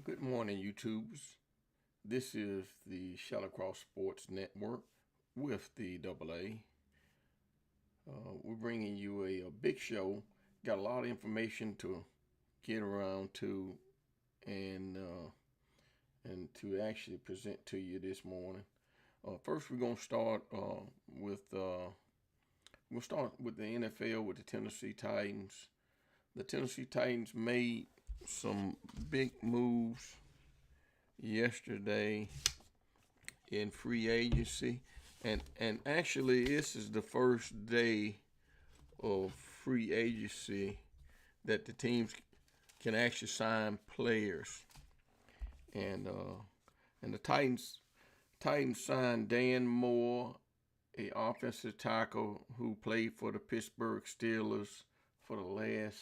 Good morning, YouTubers. This is the ShallowCross Sports Network with the AA. We're bringing you a big show. Got a lot of information to get around to and to actually present to you this morning. First, we're gonna start with we'll start with the NFL with the Tennessee Titans. The Tennessee Titans made some big moves yesterday in free agency, and actually this is the first day of free agency that the teams can actually sign players, and the Titans signed Dan Moore, a offensive tackle who played for the Pittsburgh Steelers for the last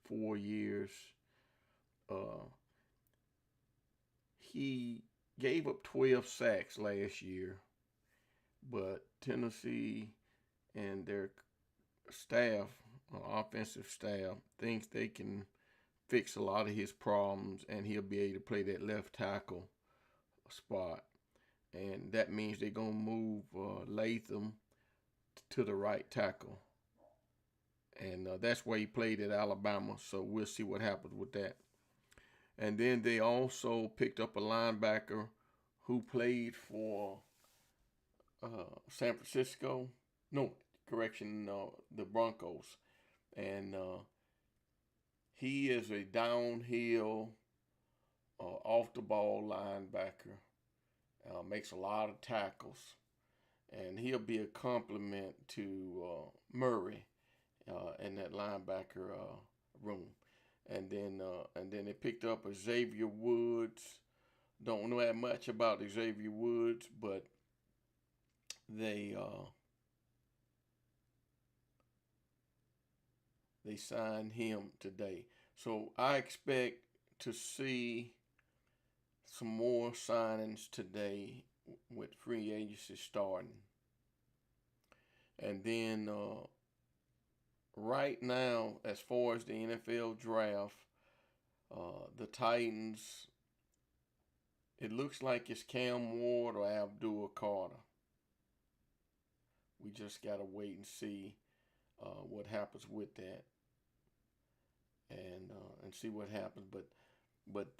4 years. He gave up 12 sacks last year, but Tennessee and their staff, offensive staff, thinks they can fix a lot of his problems, and he'll be able to play that left tackle spot. And that means they're going to move Latham to the right tackle. And that's where he played at Alabama, so we'll see what happens with that. And then they also picked up a linebacker who played for San Francisco. No, correction, the Broncos. And he is a downhill, off the ball linebacker. Makes a lot of tackles. And he'll be a complement to Murray in that linebacker room. And then they picked up a Xavier Woods. Don't know that much about Xavier Woods, but they signed him today. So I expect to see some more signings today with free agency starting. And then right now, as far as the NFL draft, the Titans, it looks like it's Cam Ward or Abdul Carter. We just got to wait and see what happens with that, and see what happens. But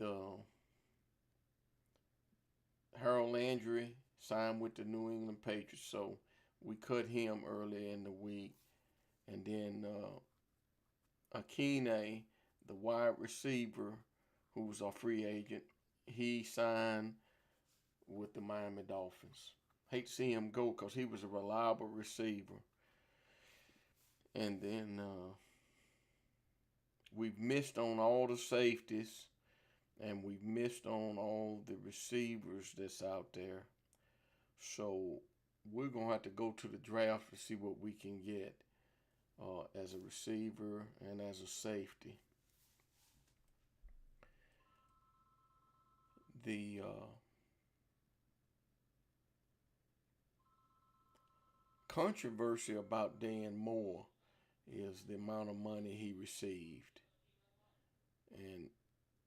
Harold Landry signed with the New England Patriots, so we cut him earlier in the week. And then Akine, the wide receiver, who's a free agent, he signed with the Miami Dolphins. Hate to see him go because he was a reliable receiver. And then we've missed on all the safeties, and we've missed on all the receivers that's out there. So we're going to have to go to the draft to see what we can get as a receiver and as a safety. The controversy about Dan Moore is the amount of money he received. And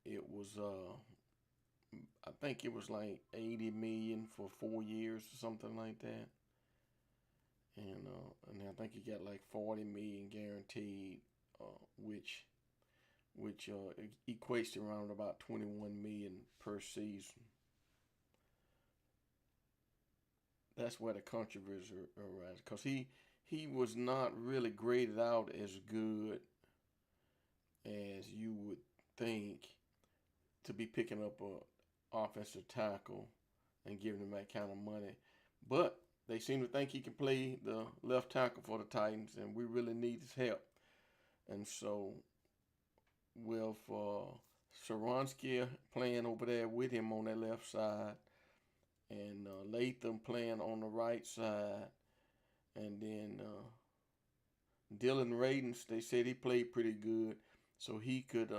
it was, I think it was like $80 million for 4 years or something like that. And I think he got like $40 million guaranteed, which equates to around about $21 million per season. That's where the controversy arises, because he was not really graded out as good as you would think to be picking up a offensive tackle and giving him that kind of money. But they seem to think he can play the left tackle for the Titans, and we really need his help. And so with Saronsky playing over there with him on that left side, and Latham playing on the right side, and then Dylan Radins, they said he played pretty good, so he could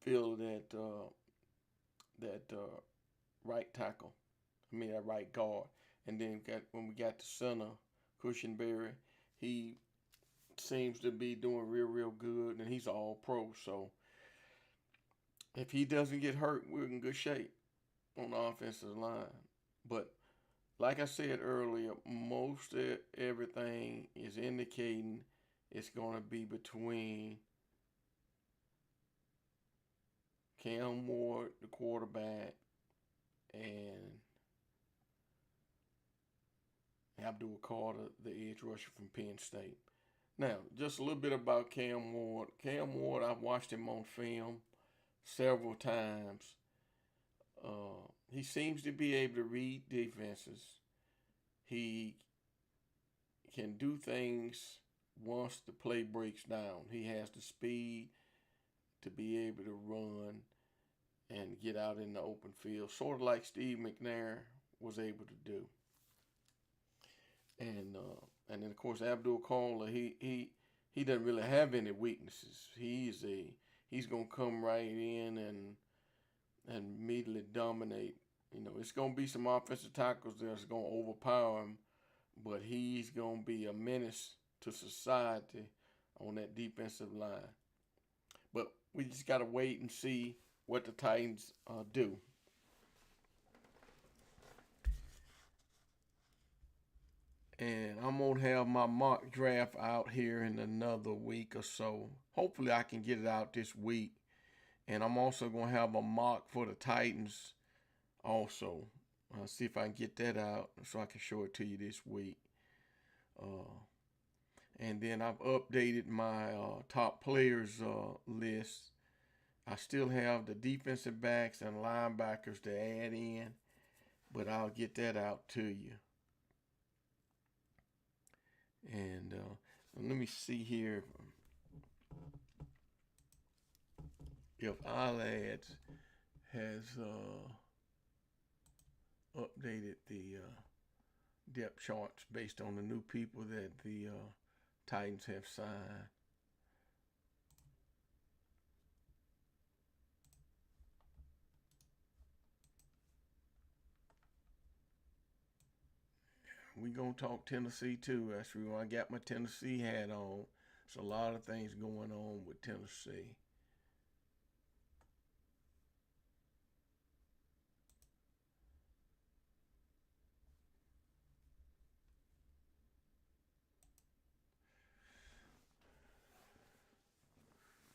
fill that right tackle. That right guard. And then when we got to center, Cushenberry, he seems to be doing real good, and he's all pro. So if he doesn't get hurt, we're in good shape on the offensive line. But like I said earlier, most of everything is indicating it's going to be between Cam Ward, the quarterback, and Abdul Carter, the edge rusher from Penn State. Now, just a little bit about Cam Ward. Cam Ward, I've watched him on film several times. He seems to be able to read defenses. He can do things once the play breaks down. He has the speed to be able to run and get out in the open field, sort of like Steve McNair was able to do. And then of course Abdul Carter, he doesn't really have any weaknesses. He's gonna come right in and immediately dominate. You know, it's gonna be some offensive tackles that's gonna overpower him, but he's gonna be a menace to society on that defensive line. But we just gotta wait and see what the Titans do. And I'm going to have my mock draft out here in another week or so. Hopefully I can get it out this week. And I'm also going to have a mock for the Titans also. I'll see if I can get that out so I can show it to you this week. And then I've updated my top players list. I still have the defensive backs and linebackers to add in, but I'll get that out to you. And let me see here if iLads has updated the depth charts based on the new people that the Titans have signed. We're going to talk Tennessee too. That's why I got my Tennessee hat on. There's a lot of things going on with Tennessee.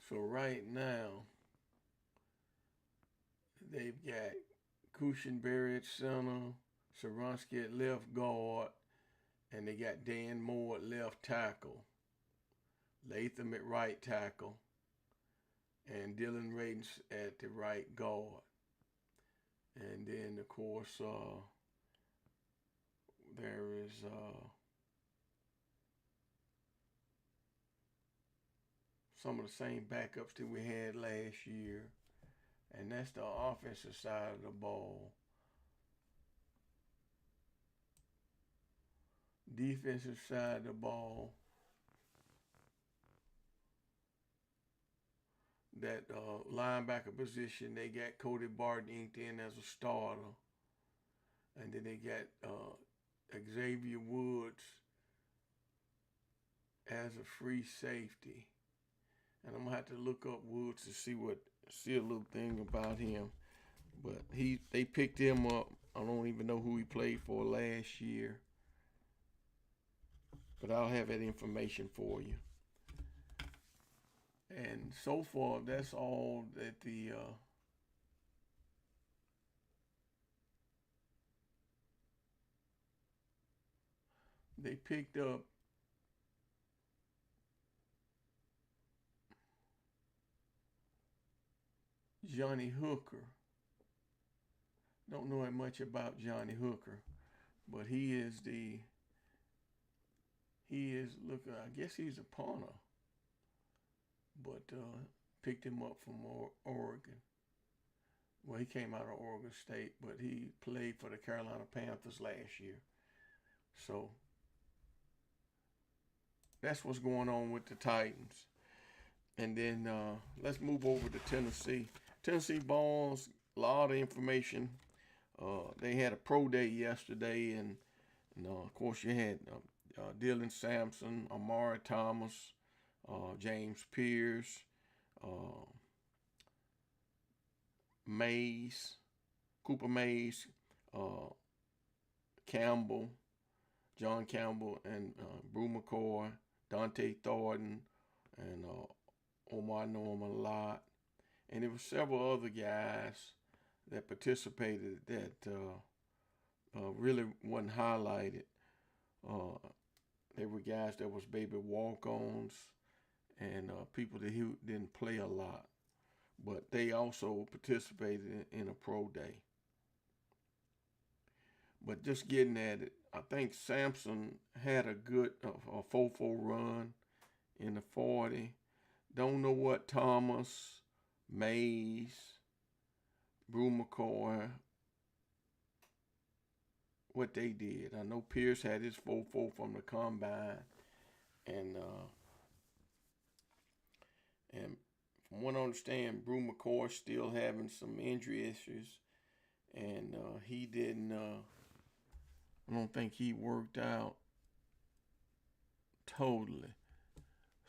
So right now, they've got Cushenberry at center, Saronsky at left guard, and they got Dan Moore at left tackle, Latham at right tackle, and Dylan Radins at the right guard. And then, of course, there is some of the same backups that we had last year. And that's the offensive side of the ball. Defensive side of the ball, that linebacker position, they got Cody Barton inked in as a starter. And then they got Xavier Woods as a free safety. And I'm going to have to look up Woods to see a little thing about him. But they picked him up. I don't even know who he played for last year. But I'll have that information for you. And so far, that's all that they picked up. Johnny Hekker. Don't know that much about Johnny Hekker, but look, I guess he's a punter, but picked him up from Oregon. Well, he came out of Oregon State, but he played for the Carolina Panthers last year. So that's what's going on with the Titans. And then let's move over to Tennessee. Tennessee Vols, a lot of information. They had a pro day yesterday, and of course you had Dylan Sampson, Amari Thomas, James Pierce, uh, Mays, Cooper Mays, uh, Campbell, John Campbell, and Brew McCoy, Dante Thornton, and Omar Norman a lot. And there were several other guys that participated that really wasn't highlighted. Uh, There were guys that was baby walk-ons and people that didn't play a lot, but they also participated in a pro day. But just getting at it, I think Sampson had a good 4-4 run in the 40. Don't know what Thomas, Mays, Brew McCoy, what they did. I know Pierce had his 4-4 from the combine, and from what I understand, Brew McCoy still having some injury issues, and he didn't. I don't think he worked out totally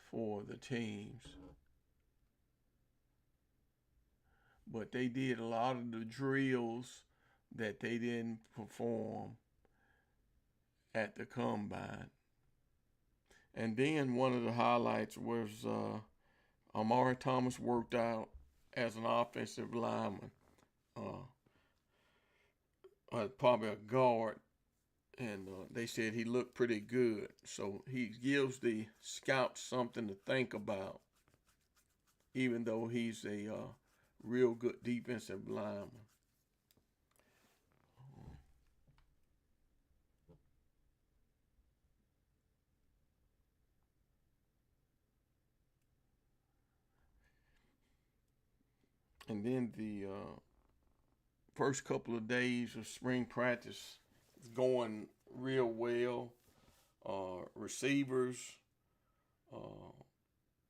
for the teams, but they did a lot of the drills that they didn't perform at the combine. And then one of the highlights was Amari Thomas worked out as an offensive lineman, probably a guard, and they said he looked pretty good. So he gives the scouts something to think about, even though he's a real good defensive lineman. And then the first couple of days of spring practice is going real well. Receivers,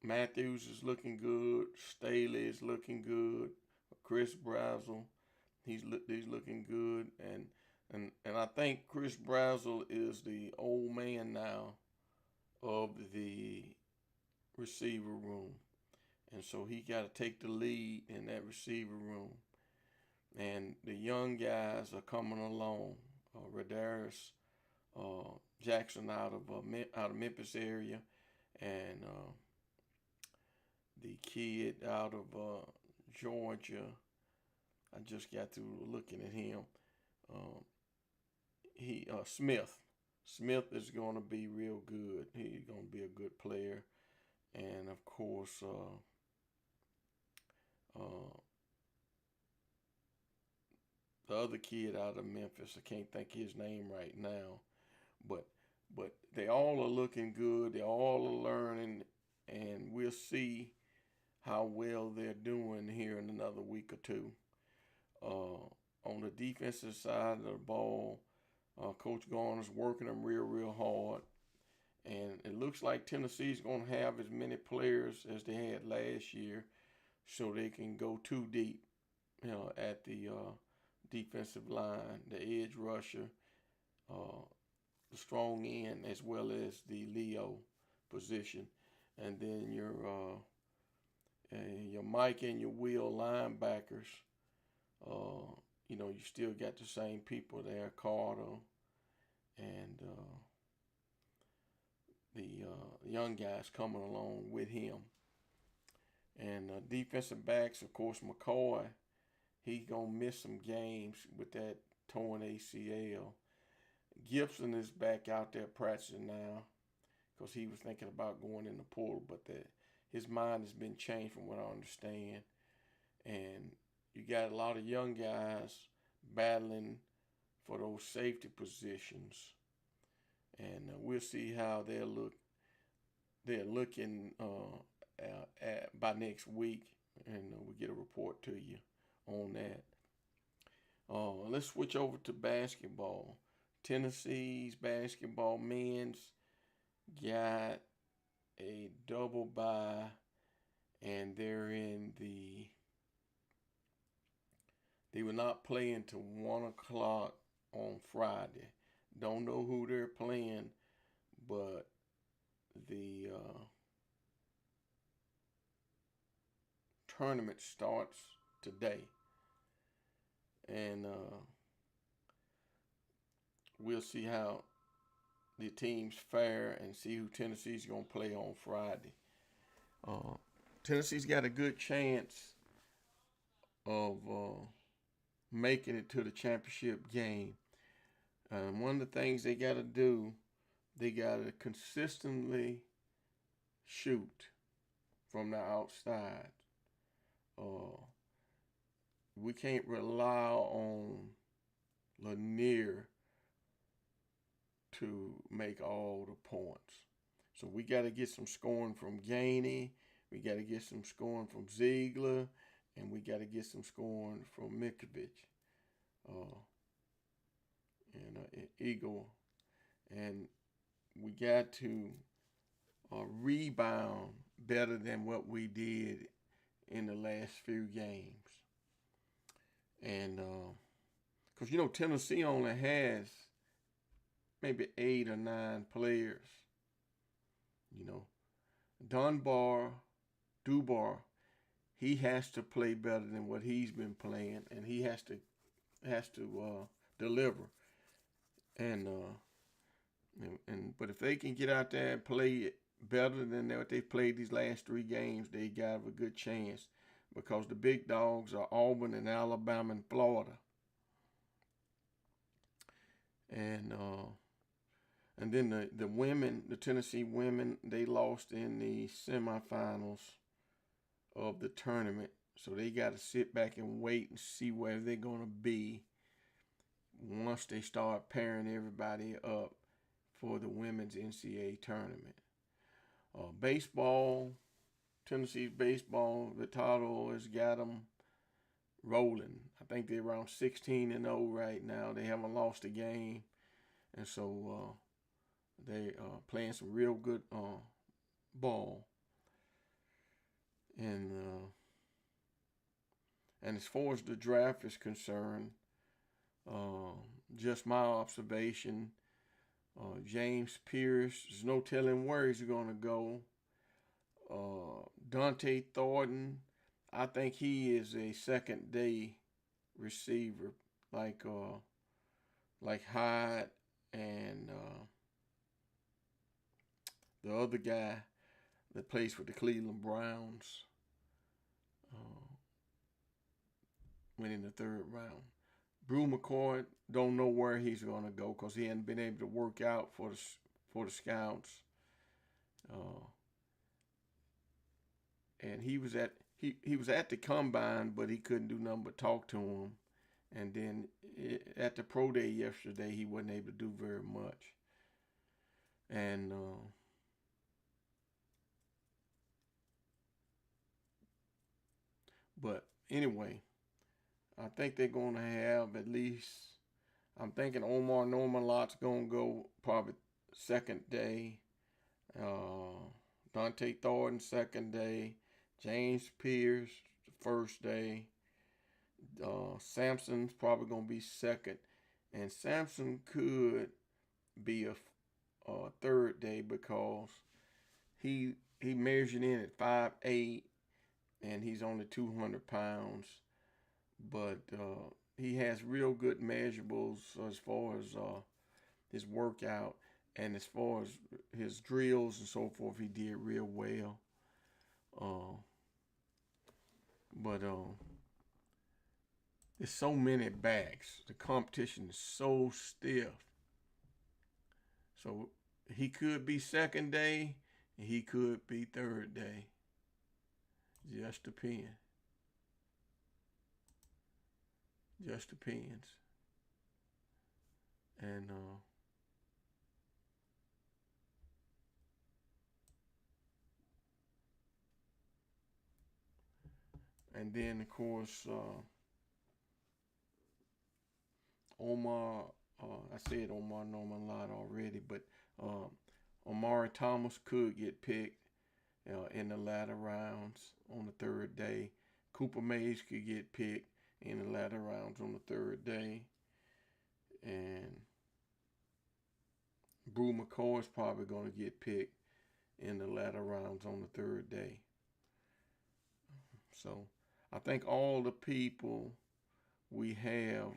Matthews is looking good. Staley is looking good. Chris Brazel, he's looking good. And I think Chris Brazel is the old man now of the receiver room. And so he got to take the lead in that receiver room. And the young guys are coming along. Radarius Jackson out of Memphis area, and the kid out of Georgia. I just got through looking at him. Smith. Smith is going to be real good. He's going to be a good player, and of course. The other kid out of Memphis, I can't think his name right now, but they all are looking good. They all are learning, and we'll see how well they're doing here in another week or two. On the defensive side of the ball, Coach Garner's working them real hard, and it looks like Tennessee's going to have as many players as they had last year, so they can go too deep, at the defensive line, the edge rusher, the strong end, as well as the Leo position, and then your Mike and your Will linebackers. You still got the same people there, Carter, and the young guys coming along with him. And defensive backs, of course, McCoy. He's going to miss some games with that torn ACL. Gibson is back out there practicing now because he was thinking about going in the portal, but his mind has been changed from what I understand. And you got a lot of young guys battling for those safety positions. And we'll see how they're looking by next week, and we'll get a report to you on that. Let's switch over to basketball. Tennessee's basketball men's got a double bye, and they were not playing till 1 o'clock on Friday. Don't know who they're playing, but the tournament starts today. And we'll see how the teams fare and see who Tennessee's going to play on Friday. Tennessee's got a good chance of making it to the championship game. One of the things they got to do, they got to consistently shoot from the outside. We can't rely on Lanier to make all the points. So we got to get some scoring from Gainey. We got to get some scoring from Ziegler. And we got to get some scoring from Mikovic. Eagle. And we got to rebound better than what we did in the last few games. And because, Tennessee only has maybe 8 or 9 players. Dubar, he has to play better than what he's been playing, and he has to deliver. But if they can get out there and play better than what they played these last 3 games, they got a good chance, because the big dogs are Auburn and Alabama and Florida. And then the women, the Tennessee women, they lost in the semifinals of the tournament. So they got to sit back and wait and see where they're going to be once they start pairing everybody up for the women's NCAA tournament. Baseball, Tennessee's baseball, Vitado has got them rolling. I think they're around 16-0 right now. They haven't lost a game. And so they are playing some real good ball. And as far as the draft is concerned, just my observation, James Pierce, there's no telling where he's going to go. Dante Thornton, I think he is a second-day receiver, like Hyde and the other guy that plays for the Cleveland Browns went in the 3rd round. Brew McCoy, don't know where he's going to go because he hadn't been able to work out for the scouts. And he was at the combine, but he couldn't do nothing but talk to him. And then at the pro day yesterday, he wasn't able to do very much. And but anyway, I think they're going to have at least, I'm thinking Omar Norman-Lott's going to go probably second day. Dante Thornton, second day. James Pierce, first day. Sampson's probably going to be second. And Sampson could be a third day because he measured in at 5'8", and he's only 200 pounds. But he has real good measurables as far as his workout, and as far as his drills and so forth, he did real well. But there's so many backs. The competition is so stiff. So he could be second day, and he could be third day. Just depends. Just depends. And then of course Omar, I said Omar Norman-Lott already, but Omari Thomas could get picked in the latter rounds on the 3rd day. Cooper Mays could get picked in the latter rounds on the 3rd day. And Brew McCoy is probably going to get picked in the latter rounds on the 3rd day. So I think all the people we have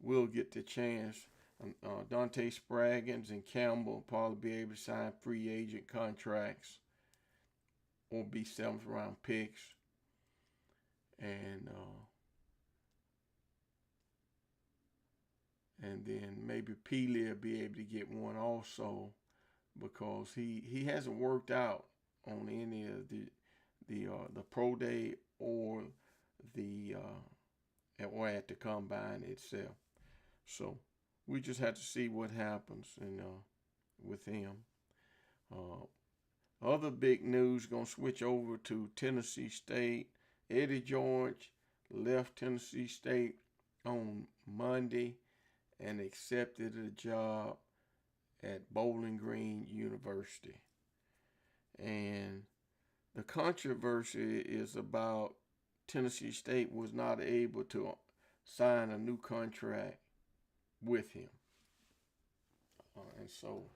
will get the chance. Dante Spraggins and Campbell will probably be able to sign free agent contracts or be seventh round picks. And then maybe Peely will be able to get one also, because he hasn't worked out on any of the pro day or the or at the combine itself. So we just have to see what happens with him. Other big news, gonna switch over to Tennessee State. Eddie George left Tennessee State on Monday and accepted a job at Bowling Green University. And the controversy is about Tennessee State was not able to sign a new contract with him. And so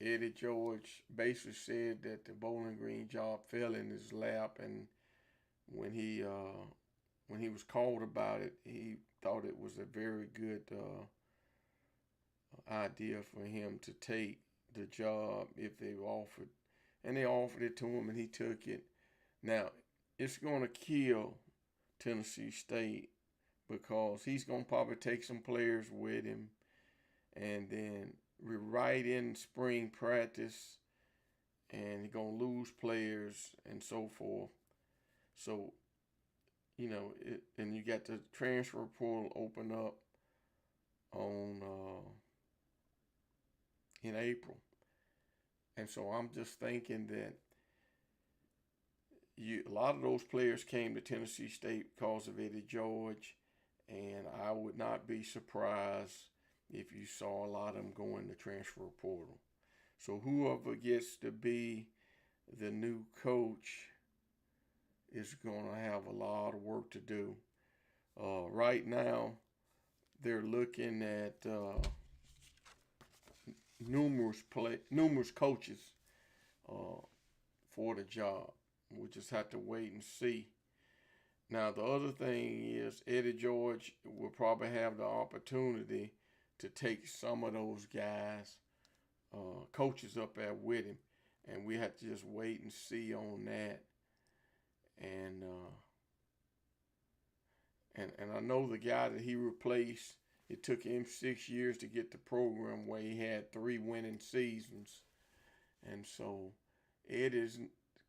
Eddie George basically said that the Bowling Green job fell in his lap, and when he was called about it, he thought it was a very good idea for him to take the job if they offered, and they offered it to him, and he took it. Now it's going to kill Tennessee State, because he's going to probably take some players with him, and then we're right in spring practice, and he's going to lose players and so forth. So, and you got the transfer portal open up on in April. And so I'm just thinking that a lot of those players came to Tennessee State because of Eddie George, and I would not be surprised if you saw a lot of them go in the transfer portal. So whoever gets to be the new coach is going to have a lot of work to do. Right now, they're looking at numerous coaches for the job. We just have to wait and see. Now, the other thing is Eddie George will probably have the opportunity to take some of those guys, coaches up there with him, and we have to just wait and see on that. And I know the guy that he replaced, it took him 6 years to get the program where he had 3 winning seasons, and so Eddie's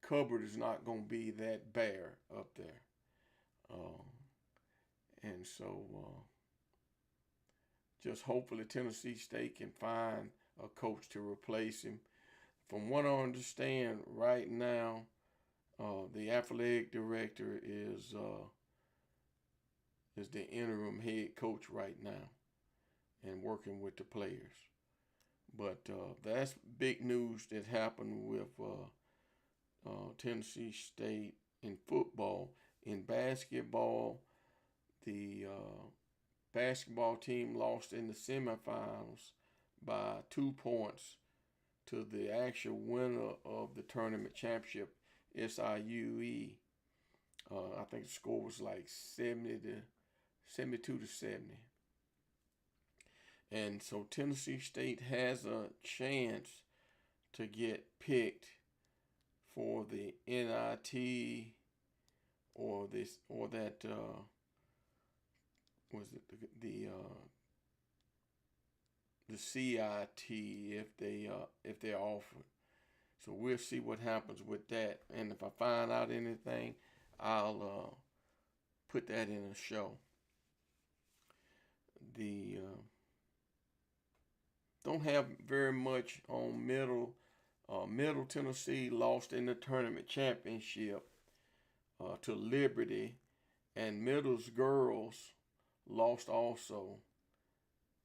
cupboard is not going to be that bare up there. And so just hopefully Tennessee State can find a coach to replace him. From what I understand right now, the athletic director is the interim head coach right now and working with the players. But that's big news that happened with Tennessee State in football. In basketball, the basketball team lost in the semifinals by 2 points to the actual winner of the tournament championship, SIUE. I think the score was like 72 to 70. And so Tennessee State has a chance to get picked for the NIT or that was it the CIT if they're offered. So we'll see what happens with that, and if I find out anything, I'll put that in a show. The don't have very much on Middle. Middle Tennessee lost in the tournament championship to Liberty, and Middle's girls lost also,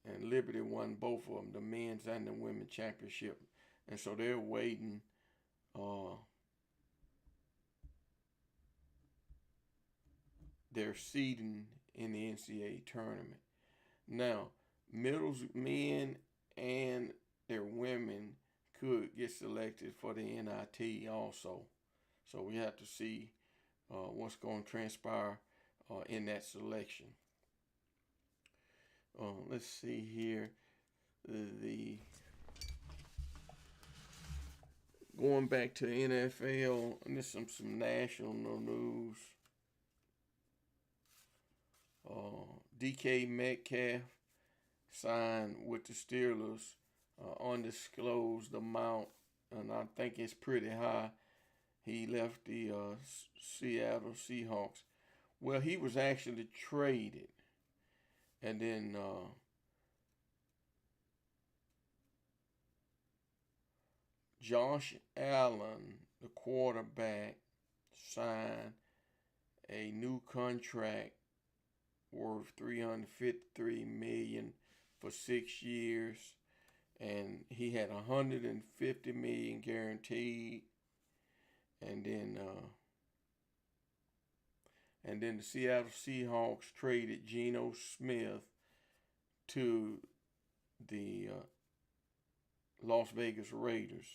and Liberty won both of them, the men's and the women's championship, and so they're waiting their seeding in the NCAA tournament. Now, Middle's men and their women could get selected for the NIT also. So we have to see what's going to transpire in that selection. Let's see here. The going back to NFL, and there's some national news. DK Metcalf signed with the Steelers, undisclosed amount, and I think it's pretty high. He left the Seattle Seahawks. Well, he was actually traded, and then Josh Allen, the quarterback, signed a new contract worth $353 million for 6 years, and he had $150 million guaranteed, and then the Seattle Seahawks traded Geno Smith to the Las Vegas Raiders,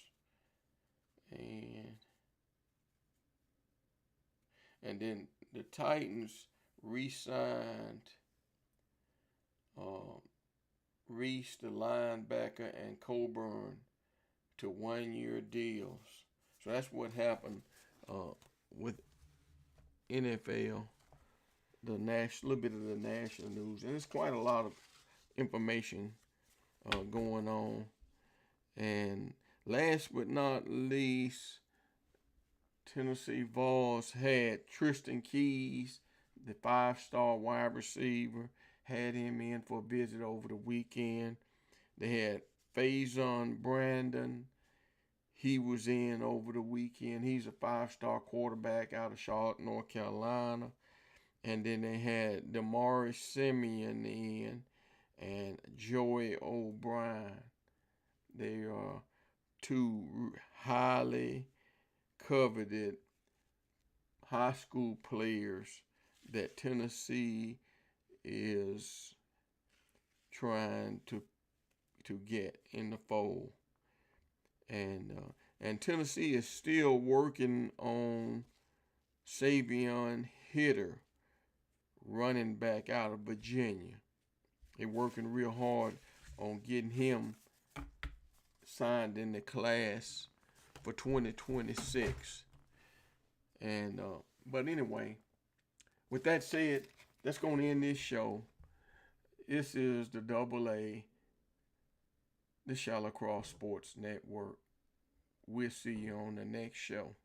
and then the Titans re-signed Reese, the linebacker, and Coburn to 1-year deals. So that's what happened with NFL, the little bit of the national news, and there's quite a lot of information going on. And last but not least, Tennessee Vols had Tristan Keys, the 5-star wide receiver, had him in for a visit over the weekend. They had Faison Brandon. He was in over the weekend. He's a 5-star quarterback out of Charlotte, North Carolina. And then they had Damari Simeon in and Joey O'Brien. They are two highly coveted high school players that Tennessee is trying to get in the fold. And Tennessee is still working on Xavier Hitter, running back out of Virginia. They're working real hard on getting him signed in the class for 2026. And but anyway, with that said, that's going to end this show. This is the AA, the ShallowCross Sports Network. We'll see you on the next show.